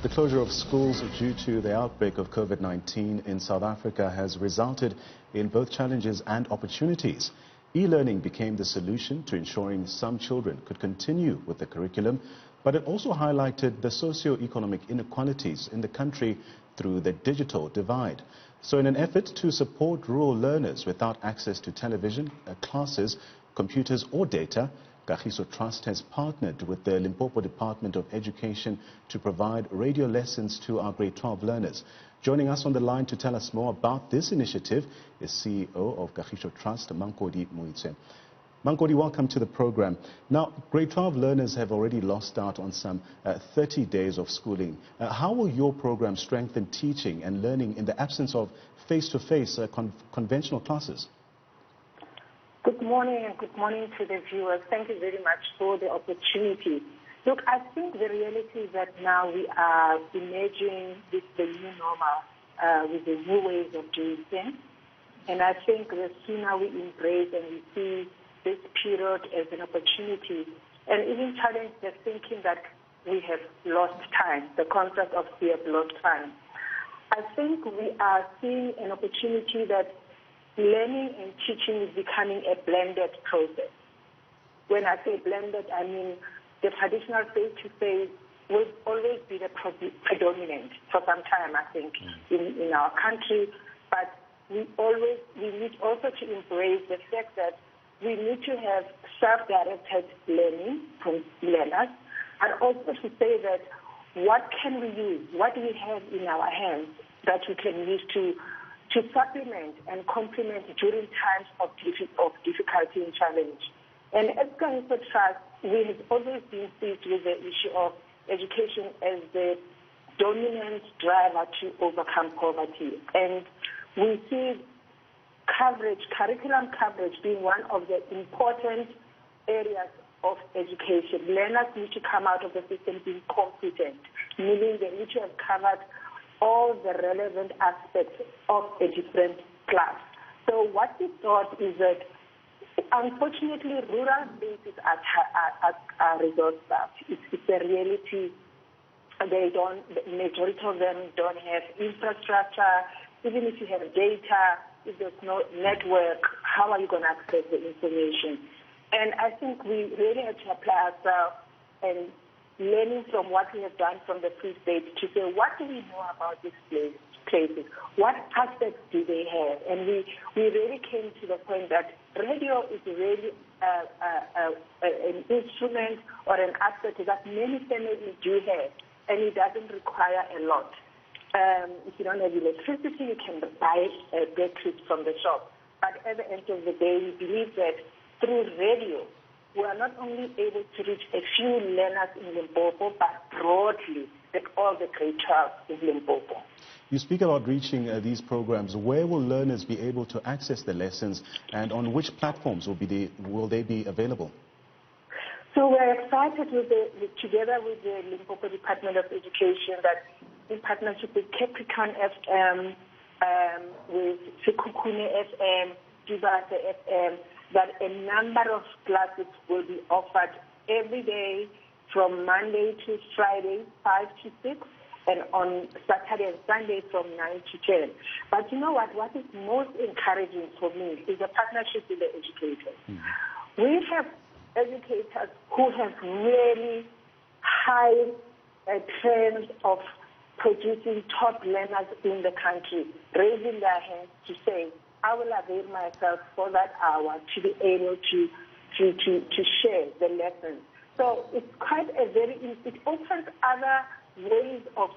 The closure of schools due to the outbreak of COVID-19 in South Africa has resulted in both challenges and opportunities. E-learning became the solution to ensuring some children could continue with the curriculum, but it also highlighted the socio-economic inequalities in the country through the digital divide. So in an effort to support rural learners without access to television, classes, computers or data, Kagiso Trust has partnered with the Limpopo Department of Education to provide radio lessons to our grade 12 learners. Joining us on the line to tell us more about this initiative is CEO of Kagiso Trust, Mankodi Moitse. Mankodi, welcome to the program. Now, grade 12 learners have already lost out on some 30 days of schooling. How will your program strengthen teaching and learning in the absence of face-to-face conventional classes? Good morning and good morning to the viewers. Thank you very much for the opportunity. Look, I think the reality is that now we are emerging with the new normal, with the new ways of doing things. And I think the sooner we embrace and we see this period as an opportunity and even challenge the thinking that we have lost time, the concept of we have lost time. I think we are seeing an opportunity that learning and teaching is becoming a blended process. When I say blended, I mean the traditional face-to-face will always be the predominant for some time, I think, in our country. But we need also to embrace the fact that we need to have self-directed learning from learners, and also to say that what can we use, what do we have in our hands that we can use to supplement and complement during times of difficulty and challenge. And at Kagiso Trust, we have always been seized with the issue of education as the dominant driver to overcome poverty. And we see curriculum coverage being one of the important areas of education. Learners need to come out of the system being competent, meaning they need to have covered all the relevant aspects of a different class. So what we thought is that, unfortunately, rural spaces are resource-starved. It's a reality. The majority of them don't have infrastructure. Even if you have data, if there's no network, how are you going to access the information? And I think we really have to apply ourselves and learning from what we have done from the Free State to say, what do we know about these places? What aspects do they have? And we really came to the point that radio is really an instrument or an asset that many families do have, and it doesn't require a lot. If you don't have electricity, you can buy batteries from the shop. But at the end of the day, we believe that through radio, we are not only able to reach a few learners in Limpopo, but broadly at all the grade 12 in Limpopo. You speak about reaching these programs. Where will learners be able to access the lessons, and on which platforms will they be available? So we're excited together with the Limpopo Department of Education, that in partnership with Capricorn FM, with Sekhukhune FM, Dibase FM, that a number of classes will be offered every day from Monday to Friday, 5 to 6, and on Saturday and Sunday from 9 to 10. But you know what? What is most encouraging for me is the partnership with the educators. We have educators who have really high trends of producing top learners in the country, raising their hands to say, I will avail myself for that hour to be able to share the lessons. So it's quite it opens other ways of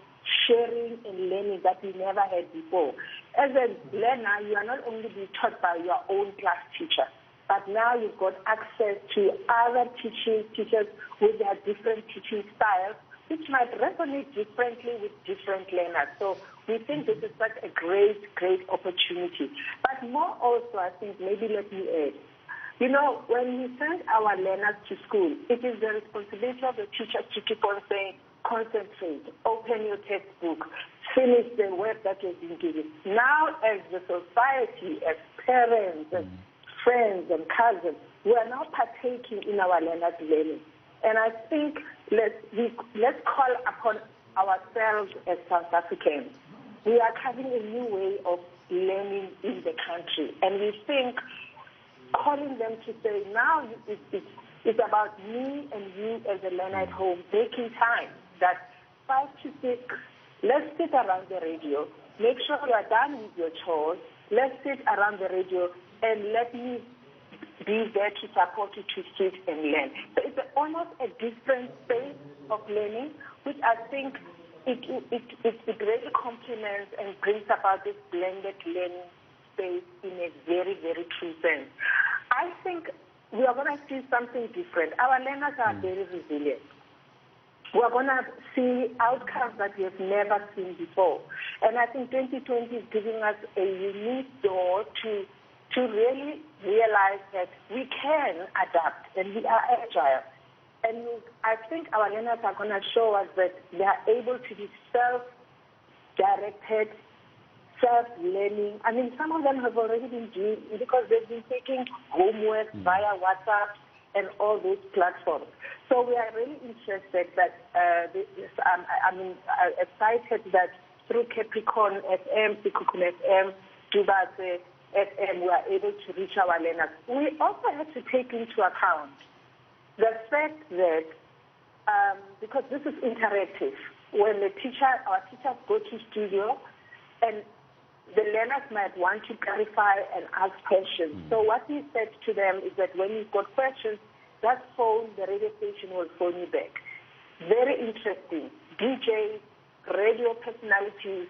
sharing and learning that we never had before. As a learner, you are not only being taught by your own class teacher, but now you've got access to other teachers with their different teaching styles, which might resonate differently with different learners. So we think this is such a great opportunity. But more also, I think, maybe let me add, you know, when we send our learners to school, it is the responsibility of the teachers to keep on saying, concentrate, open your textbook, finish the work that has been given. Now, as the society, as parents, as friends and cousins, we are now partaking in our learners' learning. And I think let's call upon ourselves as South Africans. We are having a new way of learning in the country, and we think calling them to say now it's about me and you as a learner at home making time that 5 to 6, let's sit around the radio, make sure you are done with your chores, let's sit around the radio and let me be there to support you to sit and learn. So it's almost a different space of learning, which I think it really complements and brings about this blended learning space in a very, very true sense. I think we are going to see something different. Our learners are very resilient. We are going to see outcomes that we have never seen before. And I think 2020 is giving us a unique door to really realize that we can adapt and we are agile. And I think our learners are going to show us that they are able to be self-directed, self-learning. I mean, some of them have already been doing it because they've been taking homework via WhatsApp and all those platforms. So we are really interested that, I'm excited that through Capricorn FM, Sekhukhune FM, Dubatse FM, we are able to reach our learners. We also have to take into account the fact that, because this is interactive, when our teachers go to studio and the learners might want to clarify and ask questions. So what we said to them is that when you've got questions, that phone, the radio station will phone you back. Very interesting. DJs, radio personalities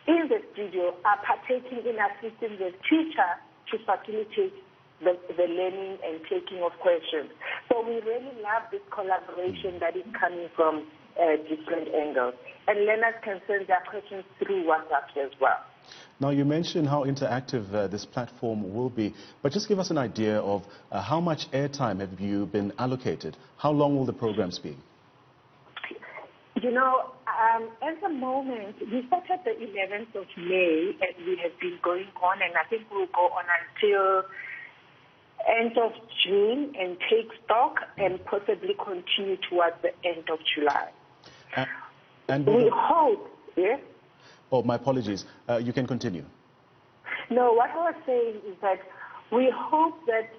in the studio are partaking in assisting the teacher to facilitate the learning and taking of questions. So we really love this collaboration that is coming from different angles. And learners can send their questions through WhatsApp as well. Now, you mentioned how interactive this platform will be, but just give us an idea of how much airtime have you been allocated? How long will the programs be? You know, at the moment, we started the 11th of May, and we have been going on, and I think we'll go on until end of June and take stock and possibly continue towards the end of July. And we hope, yes? Oh, my apologies. You can continue. No, what I was saying is that we hope that,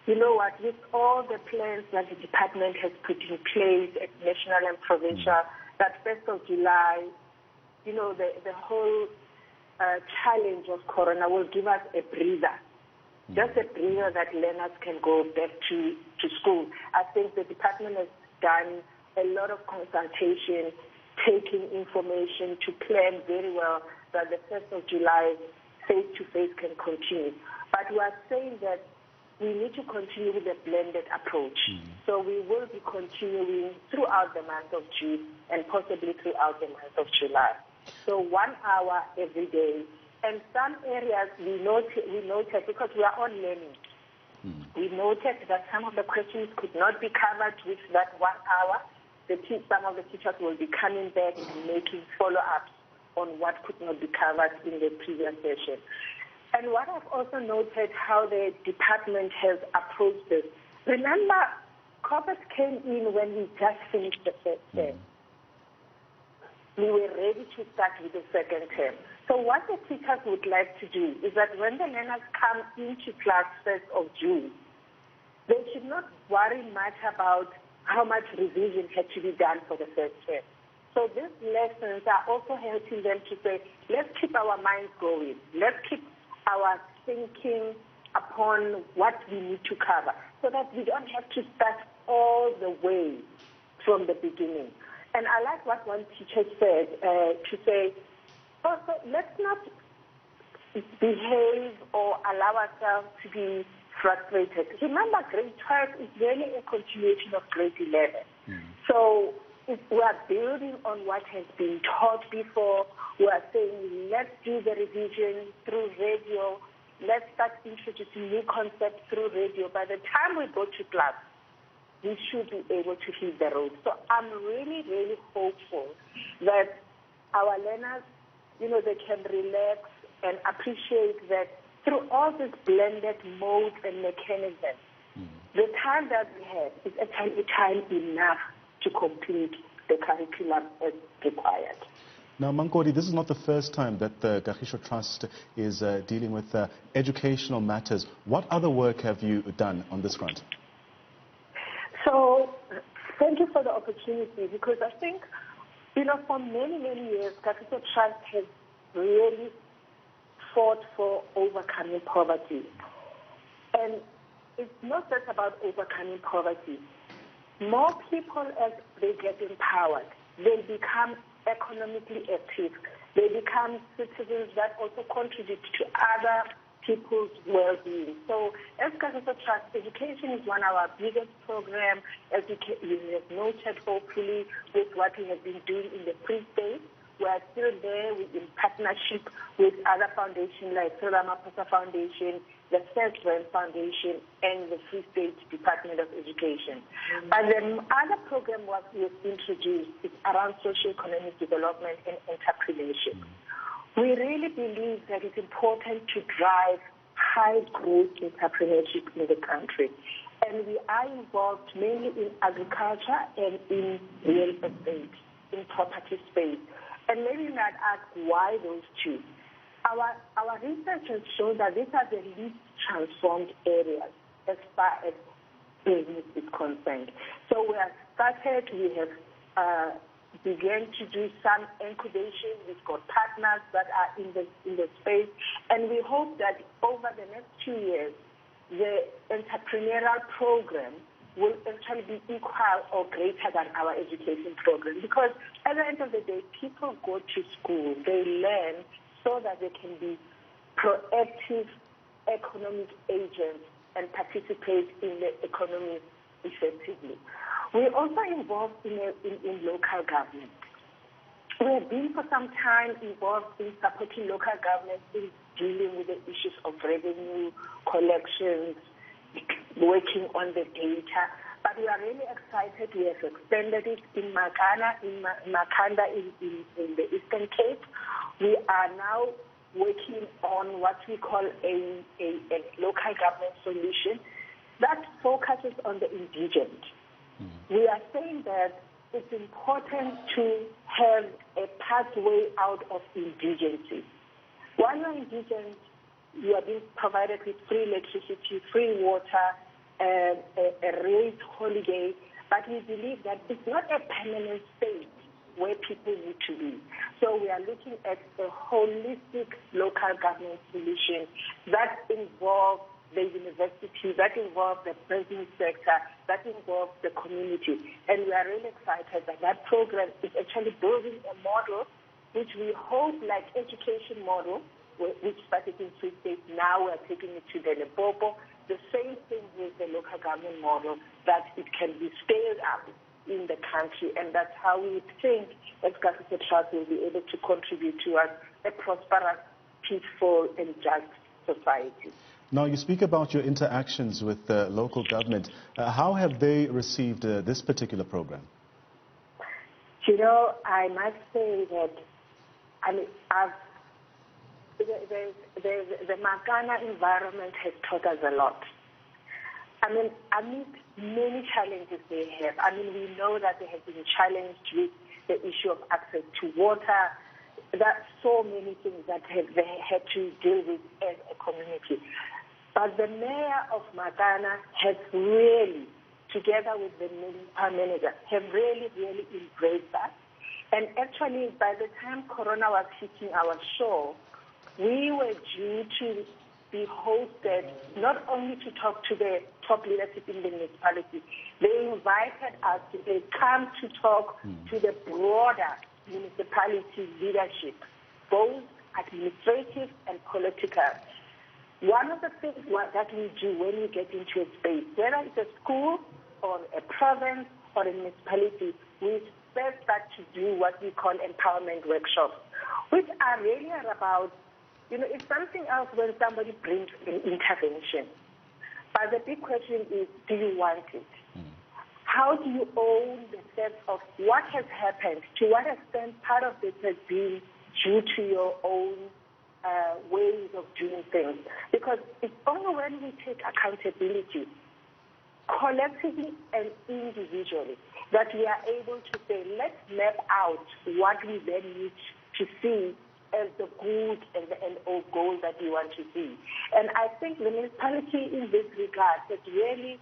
you know what, with all the plans that the department has put in place at national and provincial, that 1st of July, you know, the whole challenge of Corona will give us a breather. Just a breather that learners can go back to school. I think the department has done a lot of consultation, taking information to plan very well that the 1st of July face-to-face can continue. But we are saying that we need to continue with a blended approach. So we will be continuing throughout the month of June and possibly throughout the month of July. So 1 hour every day. And some areas we noted because we are on learning. We noted that some of the questions could not be covered with that 1 hour. Some of the teachers will be coming back and making follow-ups on what could not be covered in the previous session. And what I've also noted how the department has approached this. Remember, COVID came in when we just finished the first term. We were ready to start with the second term. So what the teachers would like to do is that when the learners come into class 1st of June, they should not worry much about how much revision had to be done for the first term. So these lessons are also helping them to say, let's keep our minds going. Let's keep our thinking upon what we need to cover so that we don't have to start all the way from the beginning. And I like what one teacher said, to say, also, let's not behave or allow ourselves to be frustrated. Remember, grade 12 is really a continuation of grade 11. So we are building on what has been taught before. We are saying, let's do the revision through radio. Let's start introducing new concepts through radio. By the time we go to class, we should be able to hit the road. So I'm really, really hopeful that our learners, you know, they can relax and appreciate that through all this blended modes and mechanisms, the time that we have is actually time enough to complete the curriculum as required. Now, Mankodi, this is not the first time that the Kagiso Trust is dealing with educational matters. What other work have you done on this front? So, thank you for the opportunity, because I think, for many, many years, Kagiso Trust has really fought for overcoming poverty. And it's not just about overcoming poverty. More people, as they get empowered, they become economically active. They become citizens that also contribute to other people's well-being. So as Kagiso Trust, education is one of our biggest programs, as you have noted, hopefully, with what we have been doing in the Free State. We are still there in partnership with other foundations like the Ramaphosa Foundation, the First Brand Foundation, and the Free State Department of Education. And the other program what we have introduced is around socio-economic development and entrepreneurship. We really believe that it's important to drive high growth entrepreneurship in the country. And we are involved mainly in agriculture and in real estate, in property space. And maybe you might ask why those two. Our research has shown that these are the least transformed areas as far as business is concerned. So we have started, we have began to do some incubation. We've got partners that are in the space, and we hope that over the next 2 years, the entrepreneurial program will actually be equal or greater than our education program. Because at the end of the day, people go to school, they learn so that they can be proactive economic agents and participate in the economy effectively. We're also involved in local government. We have been for some time involved in supporting local government in dealing with the issues of revenue, collections, working on the data. But we are really excited. We have extended it in Makanda in the Eastern Cape. We are now working on what we call a local government solution that focuses on the indigent. We are saying that it's important to have a pathway out of indigency. While you're indigent, you are being provided with free electricity, free water, a raised holiday, but we believe that it's not a permanent state where people need to be. So we are looking at a holistic local government solution that involves the university, that involves the business sector, that involves the community. And we are really excited that that program is actually building a model which we hope, like education model, which started in Free State, now we are taking it to the Limpopo. The same thing with the local government model, that it can be scaled up in the country, and that's how we think as Kagiso Trust will be able to contribute to a prosperous, peaceful, and just society. Now, you speak about your interactions with the local government. How have they received this particular program? I must say that the Makana environment has taught us a lot. Amid many challenges they have, we know that they have been challenged with the issue of access to water. There are so many things that they had to deal with as a community. But the mayor of Makana has really, together with the municipal manager, have really, really embraced that. And actually, by the time Corona was hitting our shore, we were due to be hosted, not only to talk to the top leadership in the municipality, they invited us to come to talk to the broader municipality leadership, both administrative and political. One of the things that we do when we get into a space, whether it's a school or a province or a municipality, we first start to do what we call empowerment workshops, which are really about, it's something else when somebody brings an intervention. But the big question is, do you want it? How do you own the sense of what has happened? To what extent part of it has been due to your own ways of doing things? Because it's only when we take accountability, collectively and individually, that we are able to say, let's map out what we then need to see as the good and the end-all goal that we want to see. And I think the municipality in this regard has really,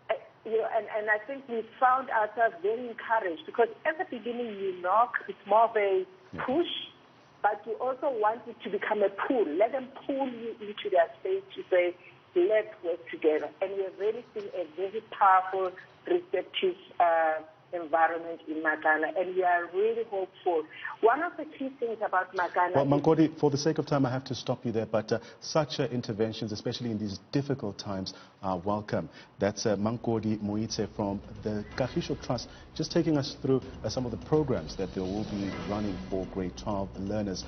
and I think we found ourselves very encouraged, because at the beginning you knock, it's more of a push, but you also want it to become a pull. Let them pull you into their space to say, let's work together. And we have really seen a very powerful, receptive environment in Makana, and we are really hopeful. One of the key things about Makana... Well, Mankodi, for the sake of time, I have to stop you there, but such interventions, especially in these difficult times, are welcome. That's Mankodi Moitse from the Kagiso Trust, just taking us through some of the programs that they will be running for grade 12 learners.